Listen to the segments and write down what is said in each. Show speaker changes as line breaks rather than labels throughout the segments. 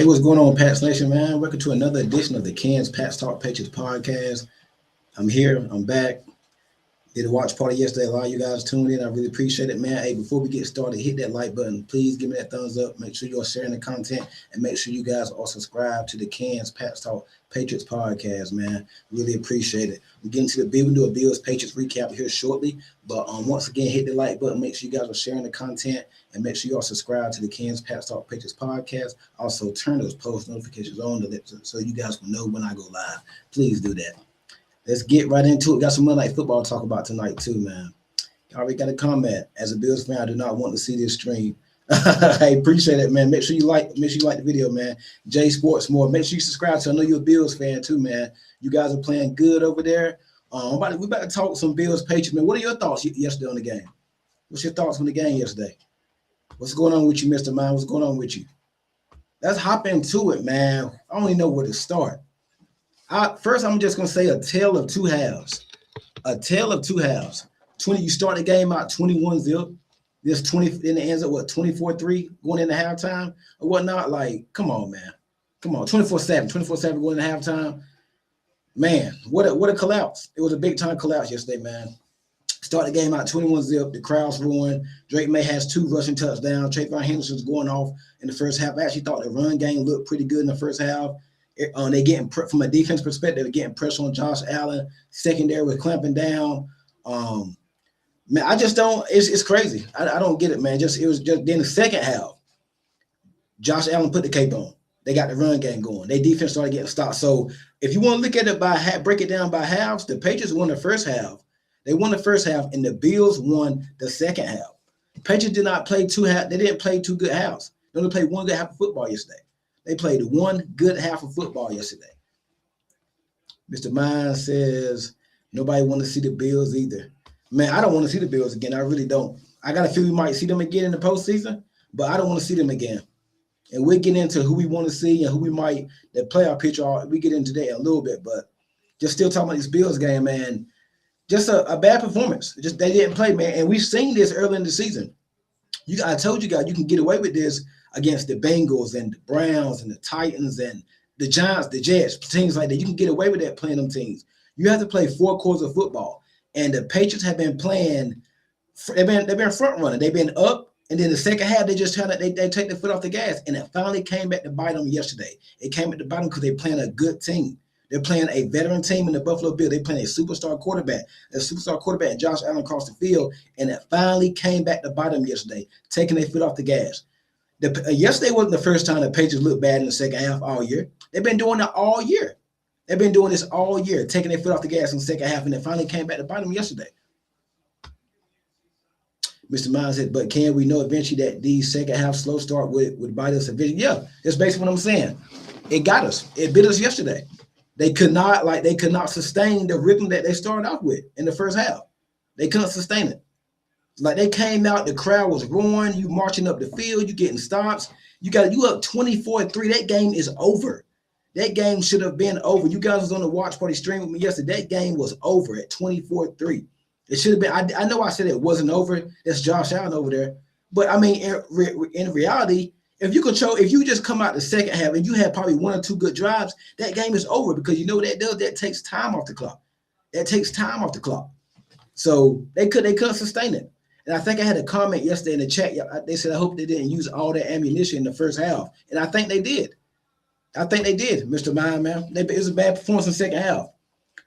what's going on, Pats Nation, man? Welcome to another edition of the Ken's Pats Talk Patriots podcast. I'm here. I'm back. Did a watch party yesterday. A lot of you guys tuned in. I really appreciate it, man. Hey, before we get started, hit that like button. Please give me that thumbs up. Make sure you're sharing the content, and make sure you guys are subscribed to the Ken's Pats Talk Patriots podcast, man. Really appreciate it. We're getting to the Bill. We'll do a Bills Patriots recap here shortly. But once again, hit the like button. Make sure you guys are sharing the content, and make sure you are subscribed to the Ken's Pats Talk Patriots podcast. Also, turn those post notifications on so you guys will know when I go live. Please do that. Let's get right into it. Got some Monday Night Football to talk about tonight too, man. I already got a comment. As a Bills fan, I do not want to see this stream. I appreciate it, man. Make sure you like the video, man. J Sports More. Make sure you subscribe to. I know you're a Bills fan too, man. You guys are playing good over there. We about to talk some Bills Patriots, man. What are your thoughts yesterday on the game? What's your thoughts on the game yesterday? What's going on with you, Mr. Mind? What's going on with you? Let's hop into it, man. I don't even know where to start. First, I'm just going to say a tale of two halves. A tale of two halves. You start the game out 21-0. This 20, and it ends up, 24-3 going into halftime or whatnot? Like, come on, man. Come on, 24-7 going into halftime. Man, what a collapse. It was a big-time collapse yesterday, man. Start the game out 21-0. The crowd's roaring. Drake May has 2 rushing touchdowns. Trayvon Henderson's going off in the first half. I actually thought the run game looked pretty good in the first half. They getting from a defense perspective, they're getting pressure on Josh Allen. Secondary was clamping down. Man, I just don't. It's crazy. I don't get it, man. It was just then the second half. Josh Allen put the cape on. They got the run game going. Their defense started getting stopped. So if you want to look at it break it down by halves, the Patriots won the first half. They won the first half, and the Bills won the second half. The Patriots did not play two halves. They didn't play 2 good halves. They only played 1 good half of football yesterday. They played 1 good half of football yesterday. Mr. Mind says, nobody want to see the Bills either. Man, I don't want to see the Bills again. I really don't. I got a feeling we might see them again in the postseason, but I don't want to see them again. And we'll get into who we want to see and who we might, the playoff picture, we get into that a little bit. But just still talking about this Bills game, man, just a bad performance. Just they didn't play, man. And we've seen this early in the season. I told you guys you can get away with this against the Bengals and the Browns and the Titans and the Giants, the Jets, teams like that. You can get away with that playing them teams. You have to play 4 quarters of football. And the Patriots have been playing, they've been front running. They've been up, and then the second half, they just they take the foot off the gas. And it finally came back to bite them yesterday. It came back to bite them because they're playing a good team. They're playing a veteran team in the Buffalo Bills. They're playing a superstar quarterback and Josh Allen across the field. And it finally came back to bite them yesterday, taking their foot off the gas. Yesterday wasn't the first time the Patriots looked bad in the second half all year. They've been doing it all year. They've been doing this all year, taking their foot off the gas in the second half, and it finally came back to bite them yesterday. Mr. Miles said, but can we know eventually that the second half slow start would bite us eventually? Yeah, that's basically what I'm saying. It got us. It bit us yesterday. They could not sustain the rhythm that they started off with in the first half. They couldn't sustain it. Like they came out, the crowd was roaring, you marching up the field, you getting stops. You up 24-3. That game is over. That game should have been over. You guys was on the watch party stream with me yesterday. That game was over at 24-3. It should have been. I know I said it wasn't over. That's Josh Allen over there. But I mean, in reality, if you just come out the second half and you have probably 1 or 2 good drives, that game is over because you know what that does? That takes time off the clock. So they couldn't sustain it. And I think I had a comment yesterday in the chat. They said, I hope they didn't use all that ammunition in the first half. And I think they did. Mr. Mind, man. It was a bad performance in the second half.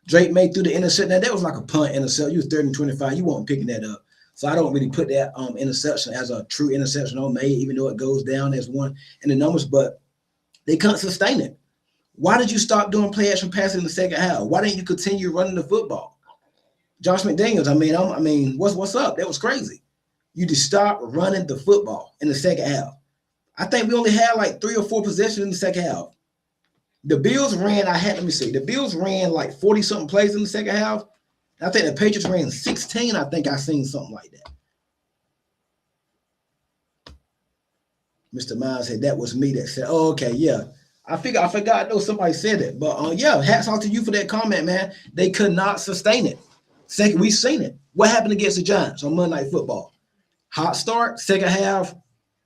Drake made through the interception. Now, that was like a punt interception. You was 3rd and 25. You weren't picking that up. So I don't really put that interception as a true interception on May, even though it goes down as one in the numbers. But they couldn't sustain it. Why did you stop doing play action passes in the second half? Why didn't you continue running the football? Josh McDaniels, I mean, what's up? That was crazy. You just stopped running the football in the second half. I think we only had like 3 or 4 possessions in the second half. The Bills ran, the Bills ran like 40-something plays in the second half. I think the Patriots ran 16. I think I seen something like that. Mr. Miles said that was me that said, oh, okay, yeah. I forgot, I know somebody said it. But yeah, hats off to you for that comment, man. They could not sustain it. Second, we've seen it. What happened against the Giants on Monday Night Football? Hot start, second half,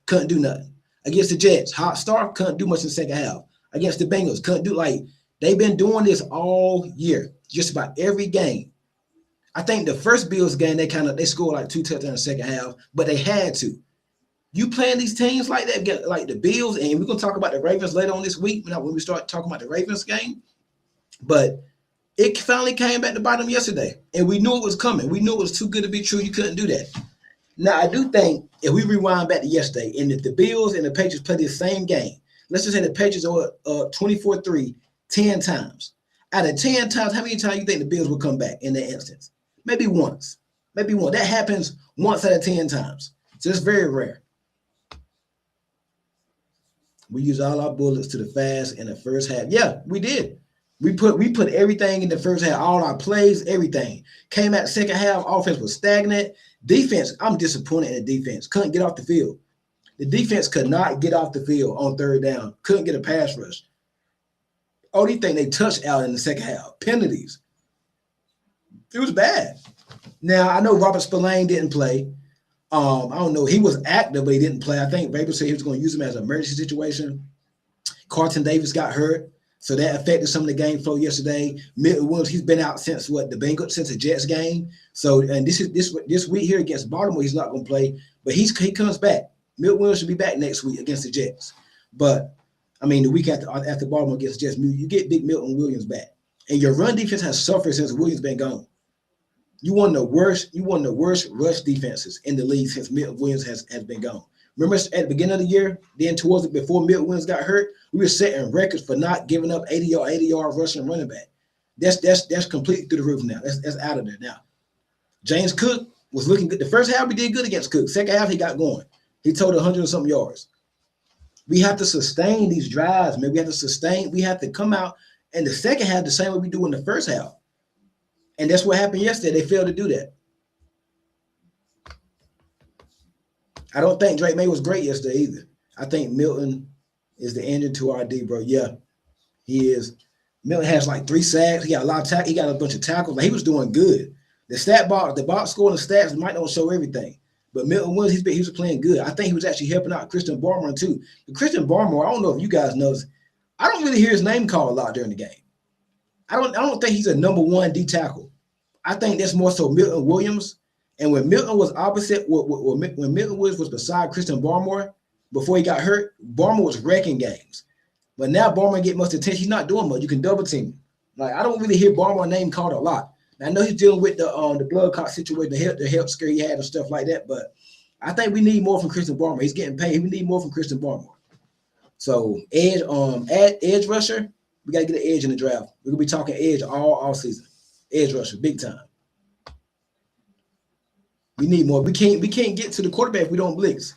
couldn't do nothing. Against the Jets, hot start, couldn't do much in the second half. Against the Bengals, couldn't do they've been doing this all year, just about every game. I think the first Bills game, they scored like 2 touchdowns in the second half, but they had to. You playing these teams like that, like the Bills, and we're gonna talk about the Ravens later on this week when we start talking about the Ravens game. But it finally came back to bite them yesterday, and we knew it was coming. We knew it was too good to be true. You couldn't do that. Now, I do think if we rewind back to yesterday, and if the Bills and the Patriots play the same game, let's just say the Patriots are 24-3 10 times. Out of 10 times, how many times you think the Bills will come back in that instance? Maybe once. Maybe one. That happens once out of 10 times. So it's very rare. We use all our bullets to the fast in the first half. Yeah, we did. We put everything in the first half, all our plays, everything. Came out second half, offense was stagnant. Defense, I'm disappointed in the defense. Couldn't get off the field. The defense could not get off the field on third down. Couldn't get a pass rush. Only thing they touched out in the second half, penalties. It was bad. Now, I know Robert Spillane didn't play. I don't know. He was active, but he didn't play. I think Vrabel said he was going to use him as an emergency situation. Carlton Davis got hurt, so that affected some of the game flow yesterday. Milton Williams, he's been out since since the Jets game. So, and this week here against Baltimore, he's not going to play, but he comes back. Milton Williams should be back next week against the Jets. But I mean, the week after Baltimore against the Jets, you get big Milton Williams back, and your run defense has suffered since Williams been gone. You one of the worst rush defenses in the league since Milton Williams has been gone. Remember at the beginning of the year, then before Milton Williams got hurt, we were setting records for not giving up 80-yard rushing running back. That's completely through the roof now. That's out of there now. James Cook was looking good. The first half we did good against Cook. Second half he got going. He totaled 100 and something yards. We have to sustain these drives, man. We have to come out in the second half the same way we do in the first half. And that's what happened yesterday. They failed to do that. I don't think Drake May was great yesterday either. I think Milton is the engine to our D, bro. Yeah, he is. Milton has like 3 sacks. He got a lot of tackles. He got a bunch of tackles. Like, he was doing good. The box score and the stats might not show everything. But Milton Williams, he was playing good. I think he was actually helping out Christian Barmore too. The Christian Barmore, I don't know if you guys know this. I don't really hear his name called a lot during the game. I don't think he's a number 1 D tackle. I think that's more so Milton Williams. And when Milton was opposite, when Milton Williams was beside Christian Barmore before he got hurt, Barmore was wrecking games. But now Barmore get much attention. He's not doing much. You can double team him. Like, I don't really hear Barmore's name called a lot. Now, I know he's dealing with the blood clot situation, the health scare he had and stuff like that. But I think we need more from Christian Barmore. He's getting paid. We need more from Christian Barmore. So edge rusher, we got to get an edge in the draft. We're gonna be talking edge all season. Edge rusher, big time. We need more. We can't get to the quarterback if we don't blitz.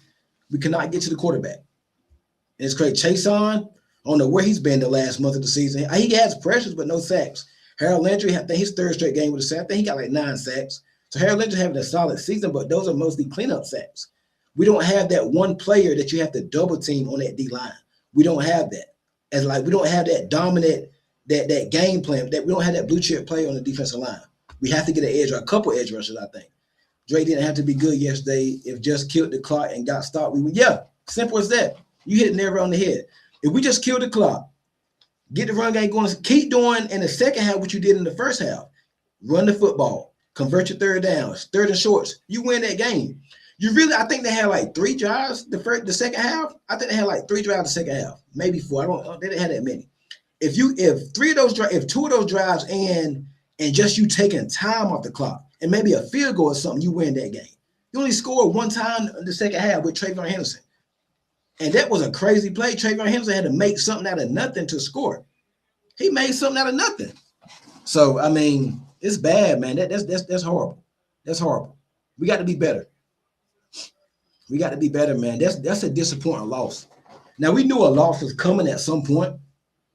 We cannot get to the quarterback. And it's crazy. Chason, I don't know where he's been the last month of the season. He has pressures, but no sacks. Harold Landry, I think his 3rd straight game with a sack. I think he got like 9 sacks. So Harold Landry having a solid season, but those are mostly cleanup sacks. We don't have that one player that you have to double team on that D line. We don't have that. As like we don't have that dominant, that game plan, that we don't have that blue chip play on the defensive line. We have to get an edge or a couple edge rushers, I think. Drake didn't have to be good yesterday. If just killed the clock and got stopped, we would, simple as that. You hit it never on the head. If we just kill the clock, get the run game going, keep doing in the second half what you did in the first half. Run the football, convert your third downs, third and shorts. You win that game. I think they had like 3 drives the second half. I think they had like 3 drives the second half, maybe 4. They didn't have that many. If 2 of those drives and just you taking time off the clock and maybe a field goal or something, you win that game. You only scored 1 time in the second half with Trayvon Henderson. And that was a crazy play. Trayvon Henderson had to make something out of nothing to score. He made something out of nothing. So, I mean, it's bad, man. That's horrible. That's horrible. We got to be better. We got to be better, man. That's a disappointing loss. Now, we knew a loss was coming at some point.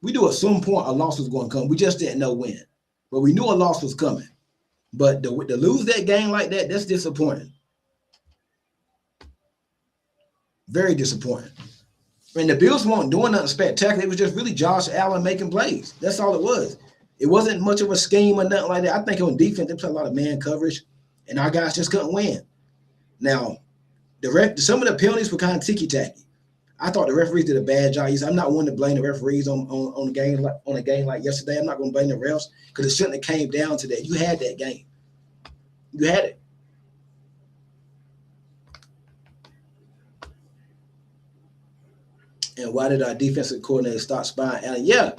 We knew at some point a loss was going to come. We just didn't know when. But we knew a loss was coming. But to lose that game like that, that's disappointing. Very disappointing. And the Bills weren't doing nothing spectacular. It was just really Josh Allen making plays. That's all it was. It wasn't much of a scheme or nothing like that. I think on defense, they played a lot of man coverage, and our guys just couldn't win. Now, some of the penalties were kind of ticky-tacky. I thought the referees did a bad job. I'm not one to blame the referees on a game like yesterday. I'm not going to blame the refs because it shouldn't have came down to that. You had that game. You had it. And why did our defensive coordinator stop spying Allen? Yeah,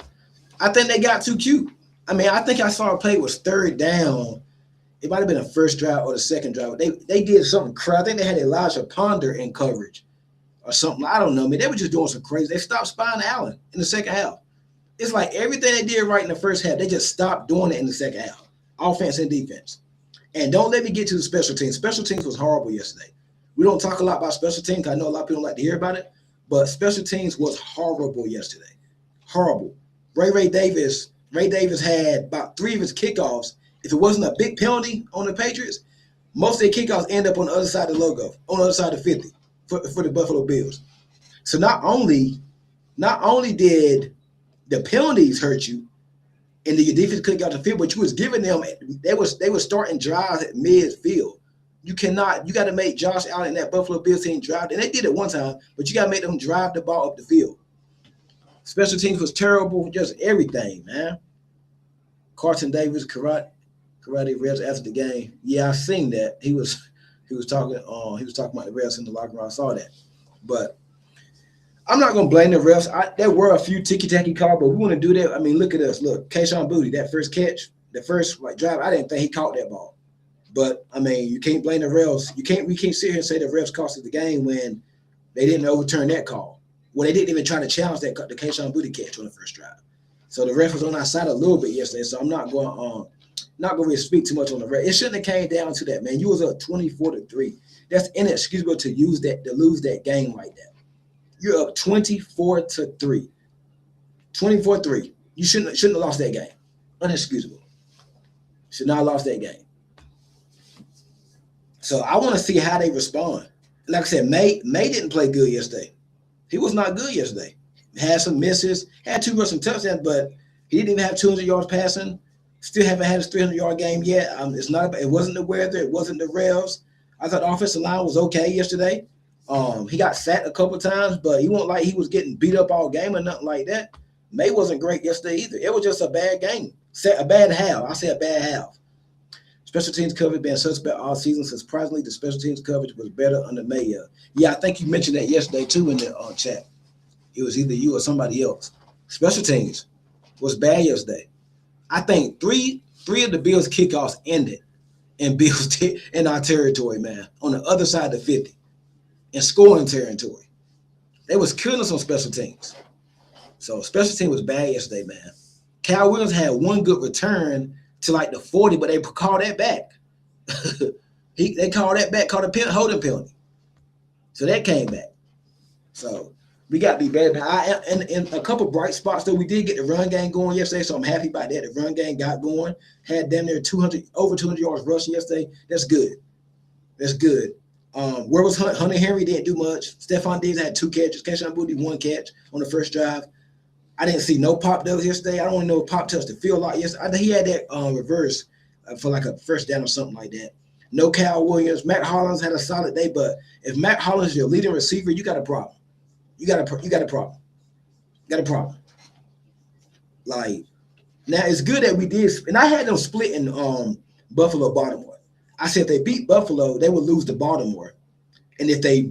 I think they got too cute. I mean, I think I saw a play was third down. It might have been a first drive or the second drive. They did something crazy. I think they had Elijah Ponder in coverage or something. I don't know. I mean, they were just doing some crazy. They stopped spying Allen in the second half. It's like everything they did right in the first half, they just stopped doing it in the second half, offense and defense. And don't let me get to the special teams. Special teams was horrible yesterday. We don't talk a lot about special teams. I know a lot of people don't like to hear about it, but special teams was horrible yesterday. Horrible. Ray Davis had about 3 of his kickoffs. If it wasn't a big penalty on the Patriots, most of their kickoffs end up on the other side of the logo, on the other side of 50 for the Buffalo Bills. So not only did the penalties hurt you and your defense couldn't get out the field, but you was giving them, they were starting drives at midfield. You got to make Josh Allen and that Buffalo Bills team drive. And they did it one time, but you got to make them drive the ball up the field. Special teams was terrible, just everything, man. Carlton Davis, karate refs after the game. Yeah, I seen that. He was talking about the refs in the locker room. I saw that. But I'm not gonna blame the refs. There were a few ticky-tacky calls, but we want to do that. I mean, look at us. Look, Kayshon Boutte, that first catch, the first drive, I didn't think he caught that ball. But I mean, you can't blame the refs. We can't sit here and say the refs cost us the game when they didn't overturn that call. Well, they didn't even try to challenge the Kayshon Boutte catch on the first drive. So the ref was on our side a little bit yesterday. So I'm not going to really speak too much on the ref. It shouldn't have came down to that, man. You was up 24-3. That's inexcusable to lose that game like that. You're up 24-3. 24-3. You shouldn't have lost that game. Inexcusable. Should not have lost that game. So I want to see how they respond. Like I said, May didn't play good yesterday. He was not good yesterday. Had some misses, had 2 rushing touchdowns, but he didn't even have 200 yards passing. Still haven't had his 300-yard game yet. It wasn't the weather. It wasn't the refs. I thought the offensive line was okay yesterday. He got sacked a couple times, but he wasn't like he was getting beat up all game or nothing like that. May wasn't great yesterday either. It was just a bad game. A bad half. I say a bad half. Special teams coverage been suspect all season. Surprisingly, the special teams coverage was better under May. Yeah, I think you mentioned that yesterday too in the chat. It was either you or somebody else. Special teams was bad yesterday. I think three of the Bills' kickoffs ended in our territory, man, on the other side of the 50, in scoring territory. They was killing us on special teams. So special team was bad yesterday, man. Cal Williams had 1 good return to like the 40, but they called that back. They called that back, called a holding penalty. So that came back. So we got to be better. And a couple bright spots, though, we did get the run game going yesterday, so I'm happy about that. The run game got going. Had them there over 200 yards rushing yesterday. That's good. That's good. Where was Hunter Henry? Didn't do much. Stephon Diggs had 2 catches. Kayshon Boutte 1 catch on the first drive. I didn't see no pop dubs yesterday. I don't know if pop touched the field lot yesterday. I think he had that reverse for like a first down or something like that. No Cal Williams. Matt Hollins had a solid day, but if Matt Hollins is your leading receiver, you got a problem. You got a problem. Got a problem. Like, now it's good that we did, and I had them splitting Buffalo Baltimore. I said if they beat Buffalo, they would lose to Baltimore. And if they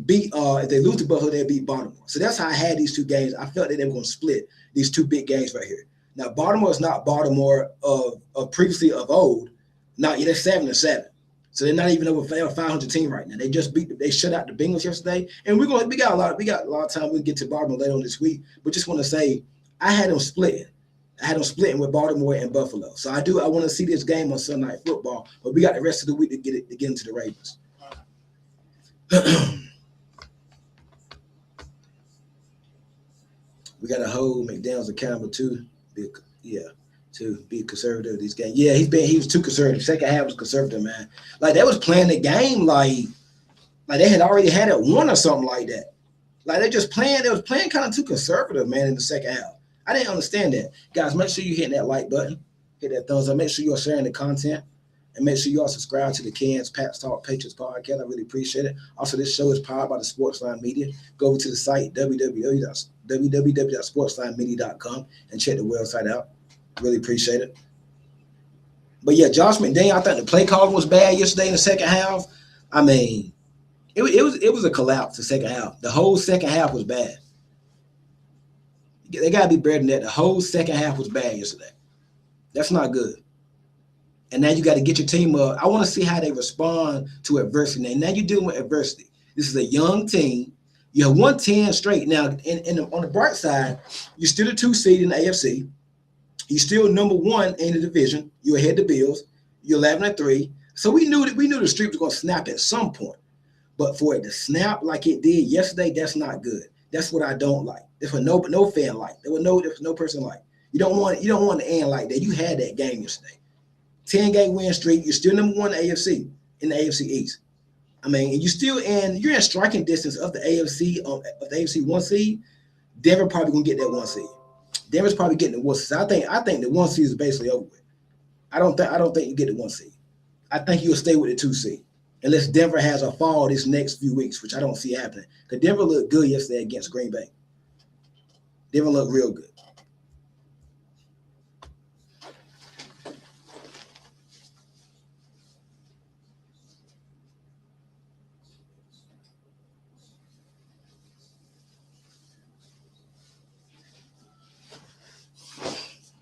lose to Buffalo, they beat Baltimore. So that's how I had these 2 games. I felt that they were going to split these 2 big games right here. Now Baltimore is not Baltimore of previously of old. Not yet. They're 7-7. So they're not even over a 500 team right now. They shut out the Bengals yesterday. And we got a lot of time. We'll get to Baltimore later on this week. But just want to say I had them splitting. I had them splitting with Baltimore and Buffalo. So I want to see this game on Sunday Night Football. But we got the rest of the week to get into the Ravens. We got to hold McDaniels accountable too. To be conservative in these games. Yeah, he was too conservative. Second half was conservative, man. Like they was playing the game like they had already had it won or something like that. Like they was playing kind of too conservative, man, in the second half. I didn't understand that. Guys, make sure you're hitting that like button, hit that thumbs up, make sure you're sharing the content. And make sure you all subscribe to the Ken's Pats Talk Patriots podcast. I really appreciate it. Also, this show is powered by the Sportsline Media. Go over to the site, www.sportslinemedia.com, and check the website out. Really appreciate it. But yeah, Josh McDaniel, I think the play calling was bad yesterday in the second half. I mean, it was a collapse the second half. The whole second half was bad. They got to be better than that. The whole second half was bad yesterday. That's not good. And now you got to get your team up. I want to see how they respond to adversity. Now you're dealing with adversity. This is a young team. You have won 10 straight. Now, on the bright side, you're still a 2 seed in the AFC. You're still number 1 in the division. You're ahead of the Bills. You're 11-3. So we knew the streak was going to snap at some point. But for it to snap like it did yesterday, that's not good. That's what I don't like. That's what no fan like. There was no person like. You don't want to end like that. You had that game yesterday. 10-game win streak. You're still number 1 in the AFC East. I mean, and you're in striking distance of the AFC 1 seed. Denver probably gonna get that 1 seed. Denver's probably getting the 1 seed. I think the 1 seed is basically over with. I don't think you get the 1 seed. I think you'll stay with the 2 seed unless Denver has a fall this next few weeks, which I don't see happening. Because Denver looked good yesterday against Green Bay. Denver looked real good.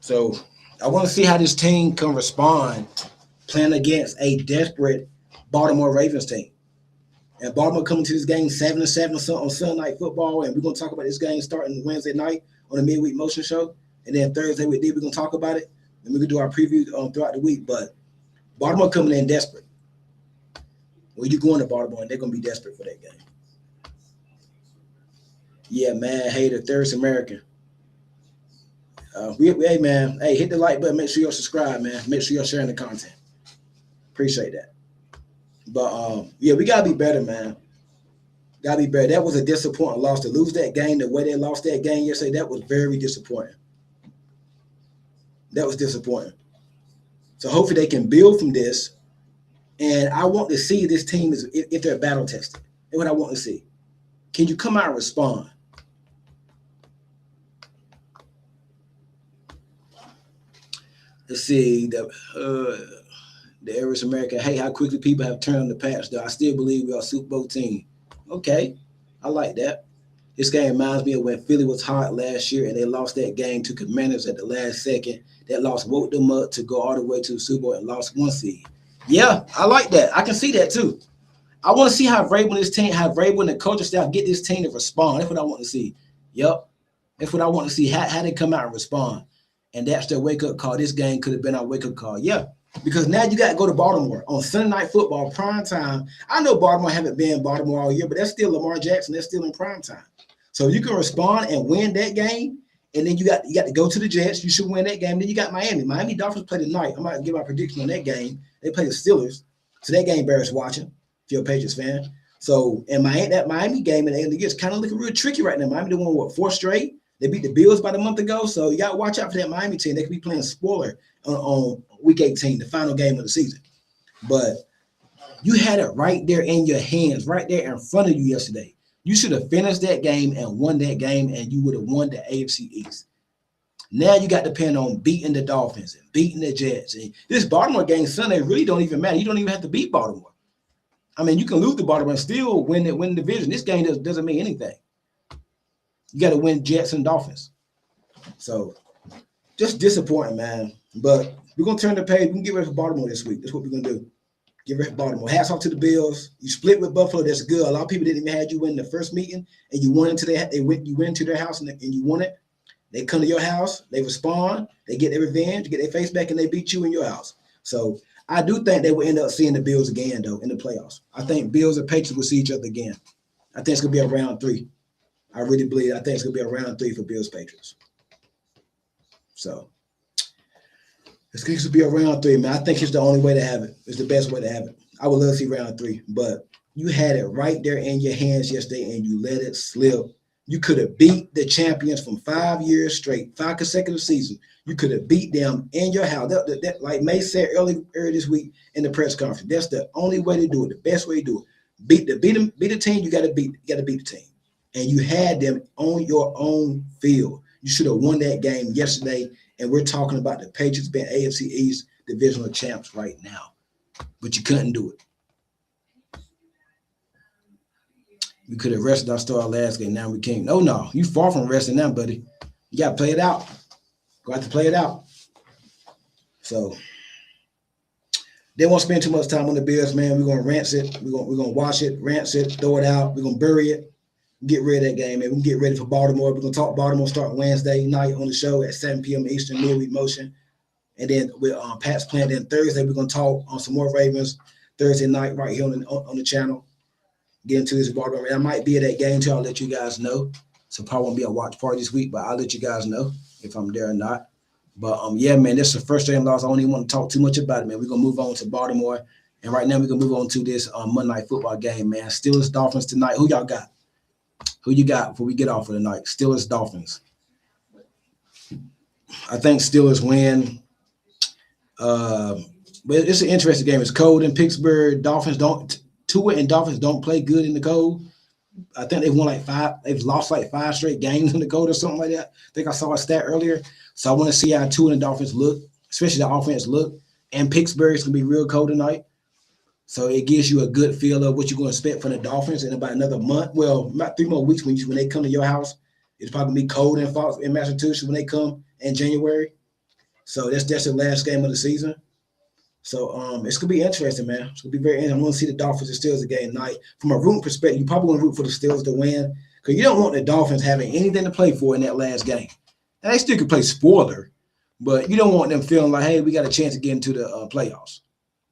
So I want to see how this team can respond playing against a desperate Baltimore Ravens team. And Baltimore coming to this game 7-7 on Sunday Night Football, and we're going to talk about this game starting Wednesday night on the Midweek Motion Show. And then Thursday with D, we're going to talk about it, and we're going to do our preview throughout the week. But Baltimore coming in desperate. Well, you're going to Baltimore, and they're going to be desperate for that game. Yeah, man, hater, Third American. Hey, man, hit the like button. Make sure you're subscribed, man. Make sure you're sharing the content. Appreciate that. But, yeah, we got to be better, man. Got to be better. That was a disappointing loss. To lose that game the way they lost that game yesterday, that was very disappointing. That was disappointing. So hopefully they can build from this. And I want to see this team if they're battle tested. That's what I want to see. Can you come out and respond? Let's see the average American. Hey, how quickly people have turned the Pats, though. I still believe we are a Super Bowl team. Okay, I like that. This game reminds me of when Philly was hot last year and they lost that game to Commanders at the last second. That loss woke them up to go all the way to the Super Bowl and lost 1 seed. Yeah, I like that. I can see that too. I want to see how Vrabel and the coaching staff get this team to respond. That's what I want to see. Yep, that's what I want to see. How they come out and respond. And that's their wake-up call. This game could have been our wake-up call. Yeah, because now you got to go to Baltimore on Sunday Night Football, prime time. I know Baltimore haven't been in Baltimore all year, but that's still Lamar Jackson. That's still in prime time. So you can respond and win that game, and then you got to go to the Jets. You should win that game. Then you got Miami. Miami Dolphins play tonight. I might give my prediction on that game. They play the Steelers. So that game bears watching if you're a Patriots fan. So, and that Miami game, and it's kind of looking real tricky right now. Miami won, 4 straight? They beat the Bills about a month ago, so you got to watch out for that Miami team. They could be playing spoiler on Week 18, the final game of the season. But you had it right there in your hands, right there in front of you yesterday. You should have finished that game and won that game, and you would have won the AFC East. Now you got to depend on beating the Dolphins and beating the Jets. And this Baltimore game Sunday really don't even matter. You don't even have to beat Baltimore. I mean, you can lose to Baltimore and still win the division. This game doesn't mean anything. You got to win Jets and Dolphins. So just disappointing, man. But we're going to turn the page. We can get ready for Baltimore this week. That's what we're going to do. Get ready for Baltimore. Hats off to the Bills. You split with Buffalo. That's good. A lot of people didn't even have you win the first meeting, and you went into you went to their house and you won it. They come to your house. They respond. They get their revenge, get their face back, and they beat you in your house. So I do think they will end up seeing the Bills again, though, in the playoffs. I think Bills and Patriots will see each other again. I think it's going to be a round 3. I really believe I think it's going to be a round 3 for Bills Patriots. So it's going to be a round 3, man. I think it's the only way to have it. It's the best way to have it. I would love to see round 3, but you had it right there in your hands yesterday and you let it slip You could have beat the champions from 5 years straight, 5 consecutive seasons. You could have beat them in your house. Like May said earlier this week in the press conference, that's the only way to do it. The best way to do it. Beat the team. You got to beat the team, and you had them on your own field. You should have won that game yesterday. And we're talking about the Patriots being AFC East divisional champs right now, but you couldn't do it. We could have rested our star last game. Now we can't. No, you far from resting now, buddy. You got to play it out. Got to play it out. So they won't spend too much time on the Bills, man. We're gonna rinse it. We're gonna wash it, rinse it, throw it out. We're gonna bury it. Get ready of that game, man. We're gonna get ready for Baltimore. We're gonna talk Baltimore start Wednesday night on the show at 7 p.m. Eastern, midweek motion. And then with Pat's playing. Then Thursday, we're gonna talk on some more Ravens Thursday night right here on the channel. Get into this Baltimore. I might be at that game too. I'll let you guys know. So probably won't be a watch party this week, but I'll let you guys know if I'm there or not. But yeah, man, this is the first day in loss. I don't even want to talk too much about it, man. We're gonna move on to Baltimore, and right now we're gonna move on to this Monday Night Football game, man. Steelers Dolphins tonight. Who y'all got? Who you got before we get off for the night? Steelers Dolphins. I think Steelers win. But it's an interesting game. It's cold in Pittsburgh. Tua and Dolphins don't play good in the cold. I think they've lost like 5 straight games in the cold or something like that. I think I saw a stat earlier. So I want to see how Tua and the Dolphins look, especially the offense look. And Pittsburgh is going to be real cold tonight. So it gives you a good feel of what you're going to expect from the Dolphins in about another month. Well, about 3 more weeks when they come to your house. It's probably going to be cold in Massachusetts when they come in January. So that's the last game of the season. So it's going to be interesting, man. It's going to be very interesting. I want to see the Dolphins and Steelers again tonight. From a rooting perspective, you probably want to root for the Steelers to win because you don't want the Dolphins having anything to play for in that last game. And they still can play spoiler, but you don't want them feeling like, hey, we got a chance to get into the playoffs.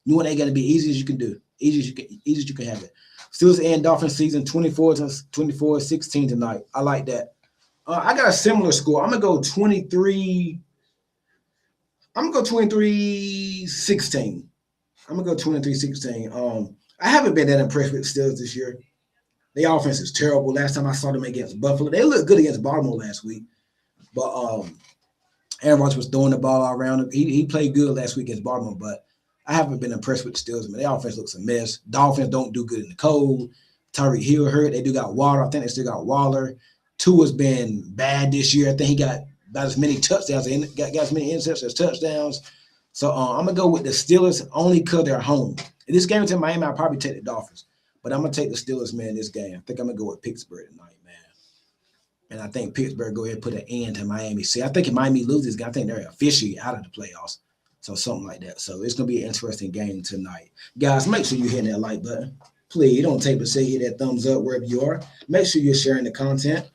You want it got to be easy as you can do, easy as you can have it. Steelers and Dolphins season 24-16 tonight. I like that. I got a similar score. I'm gonna go 23. I'm gonna go 23-16. I'm gonna go 23-16. I haven't been that impressed with the Steelers this year. Their offense is terrible. Last time I saw them against Buffalo, they looked good against Baltimore last week, but Aaron Rodgers was throwing the ball all around him. He played good last week against Baltimore, but I haven't been impressed with the Steelers. Man, their offense looks a mess. Dolphins don't do good in the cold. Tyreek Hill hurt. They do got Waller. I think they still got Waller. Tua's been bad this year. I think he got about as many touchdowns and got as many interceptions as touchdowns. So I'm going to go with the Steelers only because they're home. In this game to Miami, I'll probably take the Dolphins. But I'm going to take the Steelers, man, this game. I think I'm going to go with Pittsburgh tonight, man. And I think Pittsburgh go ahead and put an end to Miami. See, I think if Miami loses, I think they're officially out of the playoffs. So something like that. So it's going to be an interesting game tonight. Guys, make sure you hit that like button. Please, don't take to say hit that thumbs up wherever you are. Make sure you're sharing the content.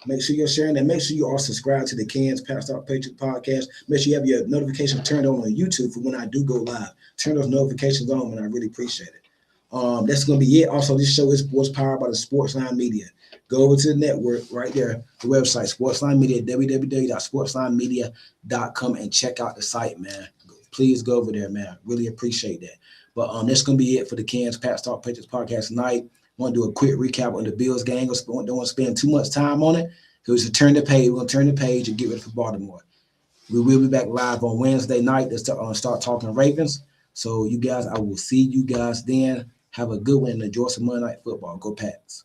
Make sure you're sharing that. Make sure you are subscribed to the Cans Past Talk Patriots podcast. Make sure you have your notifications turned on YouTube for when I do go live. Turn those notifications on, and I really appreciate it. That's going to be it. Also, this show is powered by the Sportsline Media. Go over to the network right there, the website, Sportsline Media, www.sportslinemedia.com, and check out the site, man. Please go over there, man. Really appreciate that. But that's going to be it for the Cans Past Talk Patriots podcast tonight. I want to do a quick recap on the Bills game. Don't want to spend too much time on it. Because we're going to turn the page and get ready for Baltimore. We will be back live on Wednesday night to start talking Ravens. So you guys, I will see you guys then. Have a good one and enjoy some Monday Night Football. Go Pats.